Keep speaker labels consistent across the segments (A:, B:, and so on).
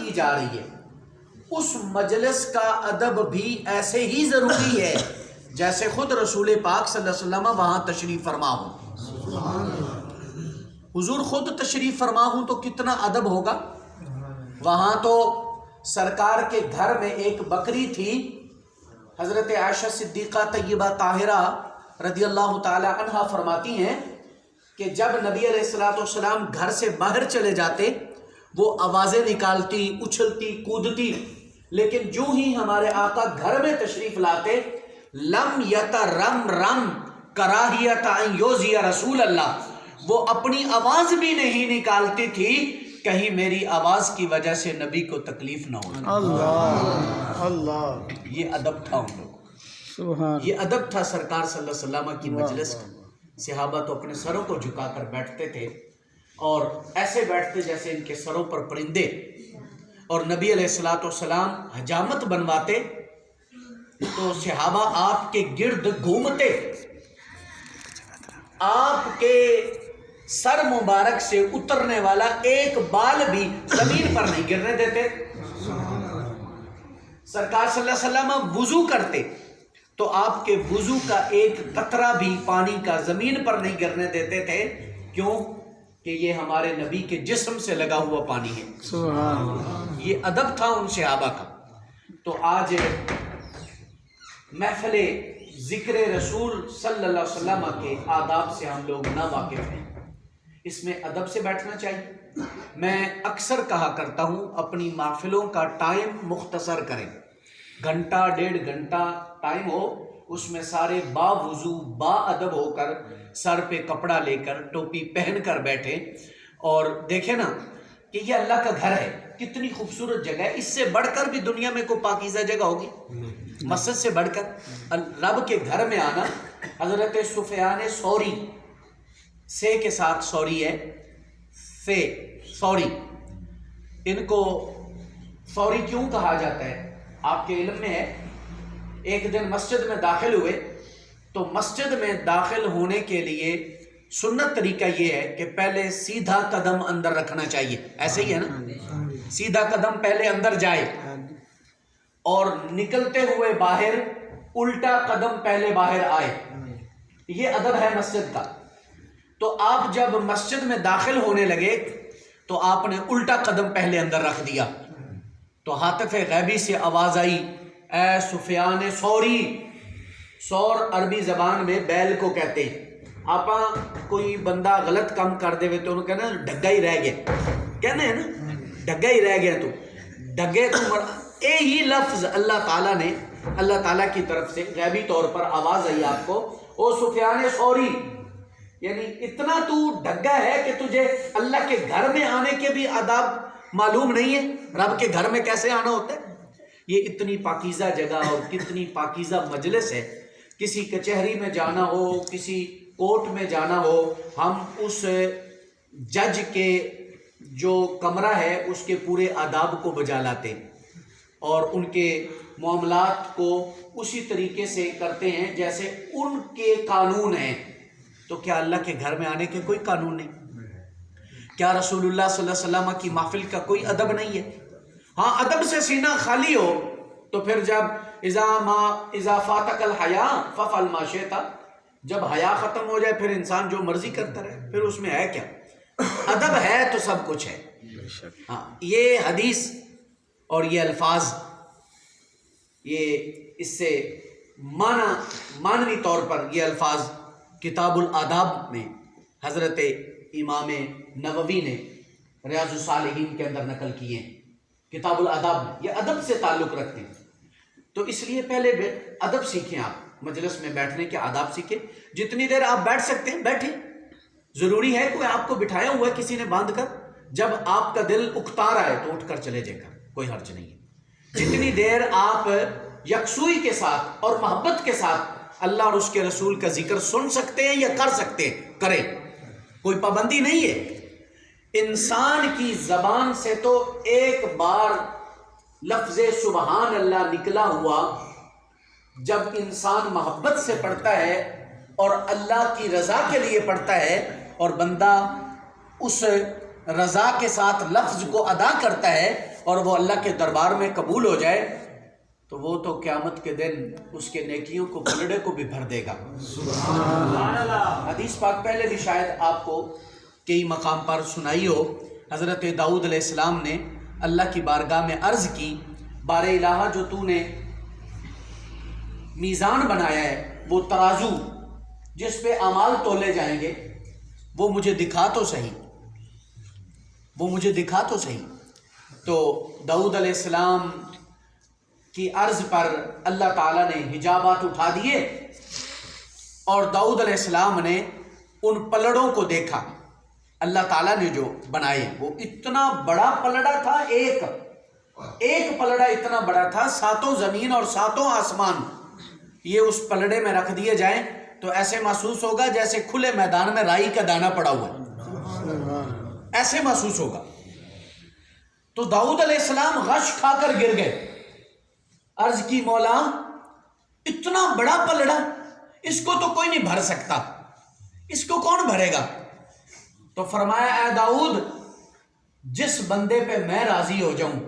A: کی جا رہی ہے اس مجلس کا ادب بھی ایسے ہی ضروری ہے جیسے خود رسول پاک صلی اللہ علیہ وسلم وہاں تشریف فرما ہوں. حضور خود تشریف فرما ہوں تو کتنا ادب ہوگا. وہاں تو سرکار کے گھر میں ایک بکری تھی. حضرت عائشہ صدیقہ طیبہ طاہرہ رضی اللہ تعالی عنہا فرماتی ہیں کہ جب نبی علیہ الصلوۃ والسلام گھر سے باہر چلے جاتے وہ آوازیں نکالتی، اچھلتی، کودتی، لیکن جو ہی ہمارے آقا گھر میں تشریف لاتے لم یترم رم کراہیت ان یوزی رسول اللہ، وہ اپنی آواز بھی نہیں نکالتی تھی کہیں میری آواز کی وجہ سے نبی کو تکلیف نہ ہو.
B: اللہ اللہ،
A: یہ ادب تھا ان لوگوں،
B: سبحان،
A: یہ ادب تھا سرکار صلی اللہ علیہ وسلم کی مجلس کا. صحابہ تو اپنے سروں کو جھکا کر بیٹھتے تھے اور ایسے بیٹھتے جیسے ان کے سروں پر پرندے. اور نبی علیہ الصلوۃ والسلام حجامت بنواتے تو صحابہ آپ کے گرد گھومتے، آپ کے سر مبارک سے اترنے والا ایک بال بھی زمین پر نہیں گرنے دیتے. سرکار صلی اللہ علیہ وسلم وضو کرتے تو آپ کے وضو کا ایک قطرہ بھی پانی کا زمین پر نہیں گرنے دیتے تھے. کیوں؟ کہ یہ ہمارے نبی کے جسم سے لگا ہوا پانی ہے.
B: سبحان،
A: یہ ادب تھا ان صحابہ کا. تو آج محفل ذکر رسول صلی اللہ علیہ وسلم کے آداب سے ہم لوگ نا واقف ہیں. اس میں ادب سے بیٹھنا چاہیے. میں اکثر کہا کرتا ہوں اپنی محفلوں کا ٹائم مختصر کریں. گھنٹہ ڈیڑھ گھنٹہ ٹائم ہو، اس میں سارے با وضو با ادب ہو کر سر پہ کپڑا لے کر ٹوپی پہن کر بیٹھے اور دیکھیں نا کہ یہ اللہ کا گھر ہے، کتنی خوبصورت جگہ ہے. اس سے بڑھ کر بھی دنیا میں کوئی پاکیزہ جگہ ہوگی؟ مسجد سے بڑھ کر رب کے گھر میں آنا. حضرت سفیان ثوری، سے کے ساتھ سوری ہے، سے سوری، ان کو سوری کیوں کہا جاتا ہے آپ کے علم میں ہے؟ ایک دن مسجد میں داخل ہوئے تو مسجد میں داخل ہونے کے لیے سنت طریقہ یہ ہے کہ پہلے سیدھا قدم اندر رکھنا چاہیے. ایسے ہی ہے نا، سیدھا قدم پہلے اندر جائے اور نکلتے ہوئے باہر الٹا قدم پہلے باہر آئے. یہ ادب ہے مسجد کا. تو آپ جب مسجد میں داخل ہونے لگے تو آپ نے الٹا قدم پہلے اندر رکھ دیا تو ہاتف غیبی سے آواز آئی، اے سفیان ثوری. ثور عربی زبان میں بیل کو کہتے ہیں. آپ کوئی بندہ غلط کام کر دے تو انہوں کہنا ڈگا ہی رہ گیا، کہنا ہے نا ڈگا ہی رہ گیا. تو ڈگے تو یہی لفظ اللہ تعالیٰ نے، اللہ تعالیٰ کی طرف سے غیبی طور پر آواز آئی آپ کو، او سفیان ثوری، یعنی اتنا تو ڈگا ہے کہ تجھے اللہ کے گھر میں آنے کے بھی آداب معلوم نہیں ہے. رب کے گھر میں کیسے آنا ہوتا ہے؟ یہ اتنی پاکیزہ جگہ اور کتنی پاکیزہ مجلس ہے. کسی کچہری میں جانا ہو، کسی کورٹ میں جانا ہو، ہم اس جج کے جو کمرہ ہے اس کے پورے آداب کو بجا لاتے اور ان کے معاملات کو اسی طریقے سے کرتے ہیں جیسے ان کے قانون ہیں. تو کیا اللہ کے گھر میں آنے کے کوئی قانون نہیں؟ کیا رسول اللہ صلی اللہ علیہ وسلم کی محفل کا کوئی ادب نہیں ہے؟ ہاں ادب سے سینہ خالی ہو تو پھر جب اذا فاتک الحیا ففعل ما شئت، جب حیا ختم ہو جائے پھر انسان جو مرضی کرتا رہے، پھر اس میں ہے کیا؟ ادب ہے تو سب کچھ ہے. ہاں یہ حدیث اور یہ الفاظ، یہ اس سے معنوی طور پر یہ الفاظ کتاب الآداب میں حضرت امام نووی نے ریاض الصالحین کے اندر نقل کیے ہیں. کتاب الآداب میں یہ ادب سے تعلق رکھتے ہیں. تو اس لیے پہلے ادب سیکھیں، آپ مجلس میں بیٹھنے کے آداب سیکھیں. جتنی دیر آپ بیٹھ سکتے ہیں بیٹھیں. ضروری ہے کوئی آپ کو بٹھایا ہوا ہے کسی نے باندھ کر، جب آپ کا دل اکتا رہا ہے تو اٹھ کر چلے جائے گا، کوئی حرج نہیں ہے. جتنی دیر آپ یکسوئی کے ساتھ اور محبت کے ساتھ اللہ اور اس کے رسول کا ذکر سن سکتے ہیں یا کر سکتے ہیں کریں، کوئی پابندی نہیں ہے. انسان کی زبان سے تو ایک بار لفظ سبحان اللہ نکلا ہوا جب انسان محبت سے پڑھتا ہے اور اللہ کی رضا کے لیے پڑھتا ہے اور بندہ اس رضا کے ساتھ لفظ کو ادا کرتا ہے اور وہ اللہ کے دربار میں قبول ہو جائے تو وہ تو قیامت کے دن اس کے نیکیوں کو پلڑے کو بھی بھر دے گا۔ حدیث پاک پہلے بھی شاید آپ کو کئی مقام پر سنائی ہو، حضرت داؤد علیہ السلام نے اللہ کی بارگاہ میں عرض کی، بار الہ جو تو نے میزان بنایا ہے، وہ ترازو جس پہ اعمال تولے جائیں گے، وہ مجھے دکھا تو صحیح، وہ مجھے دکھا تو صحیح۔ تو داؤد علیہ السلام کی عرض پر اللہ تعالیٰ نے حجابات اٹھا دیے اور داؤد علیہ السلام نے ان پلڑوں کو دیکھا۔ اللہ تعالیٰ نے جو بنائے وہ اتنا بڑا پلڑا تھا، ایک پلڑا اتنا بڑا تھا، 7 زمین اور 7 آسمان یہ اس پلڑے میں رکھ دیے جائیں تو ایسے محسوس ہوگا جیسے کھلے میدان میں رائی کا دانہ پڑا ہوا ہے، ایسے محسوس ہوگا۔ تو داؤد علیہ السلام غش کھا کر گر گئے، عرض کی مولا اتنا بڑا پلڑا، اس کو تو کوئی نہیں بھر سکتا، اس کو کون بھرے گا؟ تو فرمایا اے داؤد، جس بندے پہ میں راضی ہو جاؤں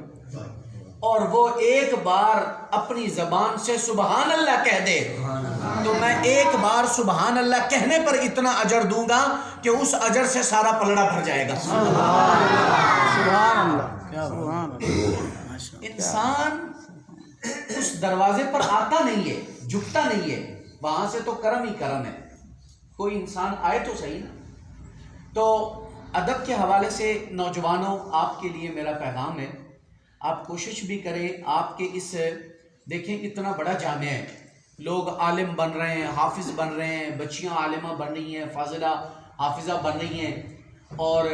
A: اور وہ ایک بار اپنی زبان سے سبحان اللہ کہہ دے تو میں ایک بار سبحان اللہ کہنے پر اتنا اجر دوں گا کہ اس اجر سے سارا پلڑا بھر جائے گا۔
B: سبحان اللہ، کیا سبحان اللہ۔
A: انسان اس دروازے پر آتا نہیں ہے، جھکتا نہیں ہے، وہاں سے تو کرم ہی کرم ہے، کوئی انسان آئے تو صحیح نا۔ تو ادب کے حوالے سے نوجوانوں آپ کے لیے میرا پیغام ہے، آپ کوشش بھی کریں، آپ کے اس دیکھیں اتنا بڑا جامعہ ہے، لوگ عالم بن رہے ہیں، حافظ بن رہے ہیں، بچیاں عالمہ بن رہی ہیں، فاضلہ حافظہ بن رہی ہیں، اور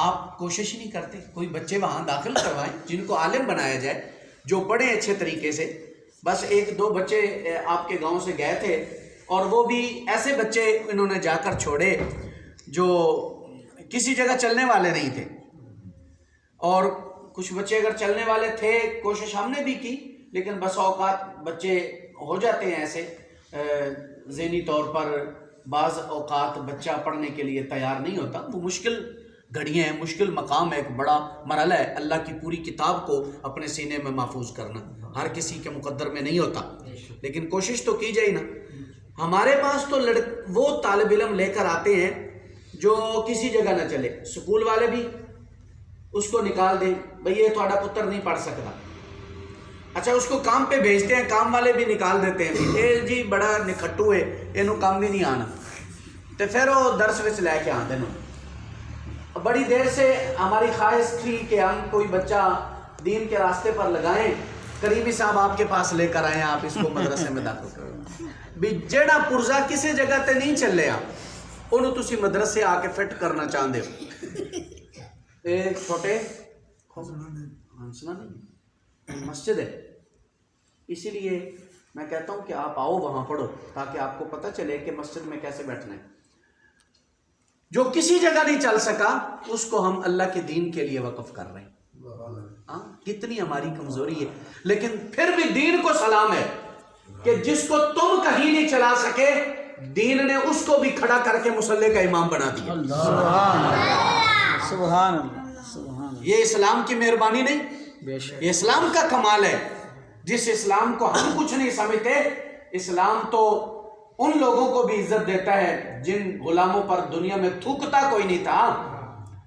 A: آپ کوشش نہیں کرتے کوئی بچے وہاں داخل کروائیں جن کو عالم بنایا جائے، جو پڑھیں اچھے طریقے سے۔ بس 1-2 بچے آپ کے گاؤں سے گئے تھے اور وہ بھی ایسے بچے انہوں نے جا کر چھوڑے جو کسی جگہ چلنے والے نہیں تھے، اور کچھ بچے اگر چلنے والے تھے کوشش ہم نے بھی کی، لیکن بس اوقات بچے ہو جاتے ہیں ایسے ذہنی طور پر، بعض اوقات بچہ پڑھنے کے لیے تیار نہیں ہوتا، وہ مشکل گھڑیاں ہیں، مشکل مقام ہے، ایک بڑا مرحلہ ہے اللہ کی پوری کتاب کو اپنے سینے میں محفوظ کرنا، ہر کسی کے مقدر میں نہیں ہوتا، لیکن کوشش تو کی جائے نا۔ ہمارے پاس تو وہ طالب علم لے کر آتے ہیں جو کسی جگہ نہ چلے، سکول والے بھی اس کو نکال دیں، بھئی یہ تھوڑا پتر نہیں پڑھ سکتا، اچھا اس کو کام پہ بھیجتے ہیں، کام والے بھی نکال دیتے ہیں، اے جی بڑا نکھٹو ہے، یہ کام بھی نہیں آنا، تو پھر وہ درس وچ لے کے آتے ہیں۔ بڑی دیر سے ہماری خواہش تھی کہ ہم کوئی بچہ دین کے راستے پر لگائیں، کریمی صاحب آپ کے پاس لے کر آئیں، آپ اس کو مدرسے میں داخل کریں، بھی جیڑا پرزا کسی جگہ تے نہیں چلے آپ انہوں تسی مدرسے آ کے فٹ کرنا چاہتے ہو۔ اے چھوٹے ہنسنا نہیں، مسجد ہے، اسی لیے میں کہتا ہوں کہ آپ آؤ وہاں پڑھو تاکہ آپ کو پتہ چلے کہ مسجد میں کیسے بیٹھنا ہے۔ جو کسی جگہ نہیں چل سکا اس کو ہم اللہ کے دین کے لیے وقف کر رہے ہیں، کتنی ہماری کمزوری ہے، لیکن پھر بھی دین کو سلام ہے کہ جس کو تم کہیں نہیں چلا سکے دین نے اس کو بھی کھڑا کر کے مصلی کا امام بنا دیا۔
B: سبحان اللہ، سبحان اللہ،
A: یہ اسلام کی مہربانی نہیں،
B: بے شک،
A: یہ اسلام کا کمال ہے۔ جس اسلام کو ہم کچھ نہیں سمجھتے، اسلام تو ان لوگوں کو بھی عزت دیتا ہے جن غلاموں پر دنیا میں تھوکتا کوئی نہیں تھا،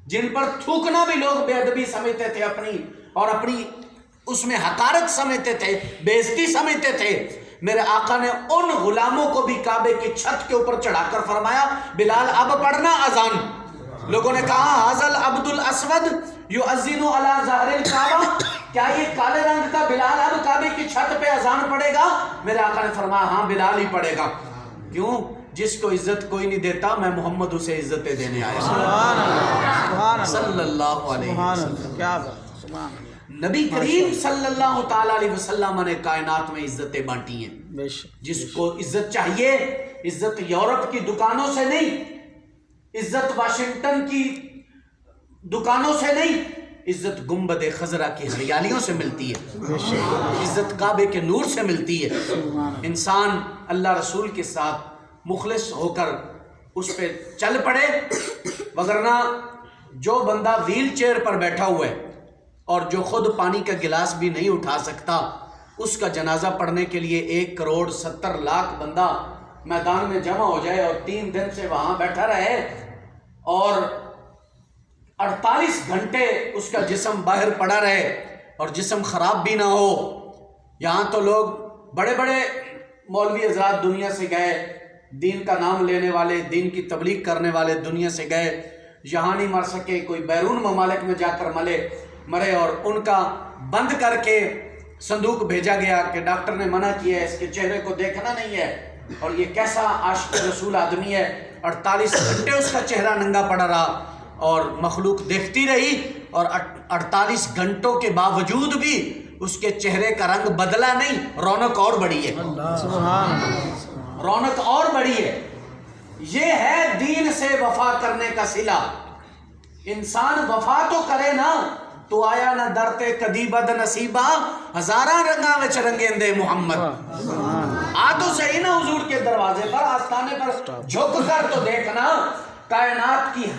A: جن پر تھوکنا بھی لوگ بے ادبی سمجھتے تھے اپنی، اور اپنی اس میں حقارت سمجھتے تھے، بے عزتی سمجھتے تھے، میرے آقا نے ان غلاموں کو بھی کعبے کی چھت کے اوپر چڑھا کر فرمایا بلال اب پڑھنا اذان۔ لوگوں نے کہا حاضل عبد الاسود یؤذن علی ظہر الکعبہ، کیا یہ کالے رنگ کا بلال اب کعبے کی چھت پہ اذان پڑھے گا؟ میرے آقا نے فرمایا ہاں بلال ہی پڑھے گا، کیوں؟ جس کو عزت کوئی نہیں دیتا میں محمد اسے عزتیں دینے آیا
B: سبحان اللہ، سبحان اللہ،
A: صلی اللہ علیہ
B: سبحان
A: وسلم۔
B: اللہ، کیا بات، سبحان اللہ،
A: نبی کریم صلی اللہ تعالیٰ علیہ وسلم نے کائنات میں عزتیں بانٹی ہیں،
B: بے شک،
A: جس کو عزت چاہیے، عزت یورپ کی دکانوں سے نہیں، عزت واشنگٹن کی دکانوں سے نہیں، عزت گنبد خضرا کی ہریالیوں سے ملتی ہے، عزت کعبے کے نور سے ملتی ہے۔ انسان اللہ رسول کے ساتھ مخلص ہو کر اس پہ چل پڑے، وگرنہ جو بندہ ویل چیئر پر بیٹھا ہوا ہے اور جو خود پانی کا گلاس بھی نہیں اٹھا سکتا، اس کا جنازہ پڑھنے کے لیے 1,70,00,000 بندہ میدان میں جمع ہو جائے اور 3 دن سے وہاں بیٹھا رہے اور 48 گھنٹے اس کا جسم باہر پڑا رہے اور جسم خراب بھی نہ ہو. یہاں تو لوگ بڑے بڑے مولوی حضرات دنیا سے گئے، دین کا نام لینے والے، دین کی تبلیغ کرنے والے دنیا سے گئے، یہاں نہیں مر سکے، کوئی بیرون ممالک میں جا کر مرے اور ان کا بند کر کے صندوق بھیجا گیا کہ ڈاکٹر نے منع کیا ہے، اس کے چہرے کو دیکھنا نہیں ہے، اور یہ کیسا عاشق رسول آدمی ہے. 48 گھنٹے اس کا چہرہ ننگا پڑا رہا اور مخلوق دیکھتی رہی، اور 48 گھنٹوں کے باوجود بھی اس کے چہرے کا رنگ بدلا نہیں، رونق اور بڑھی ہے،
B: سبحان اللہ.
A: رونق اور بڑھی ہے. یہ ہے دین سے وفا کرنے کا صلہ. انسان وفا تو کرے نا، تو آیا نہ درتے کدی بد نصیبہ، ہزاراں رنگاں وچ رنگیندے محمد. آ تو صحیح نا حضور کے دروازے پر، آستانے پر جھک کر تو دیکھنا کائنات کی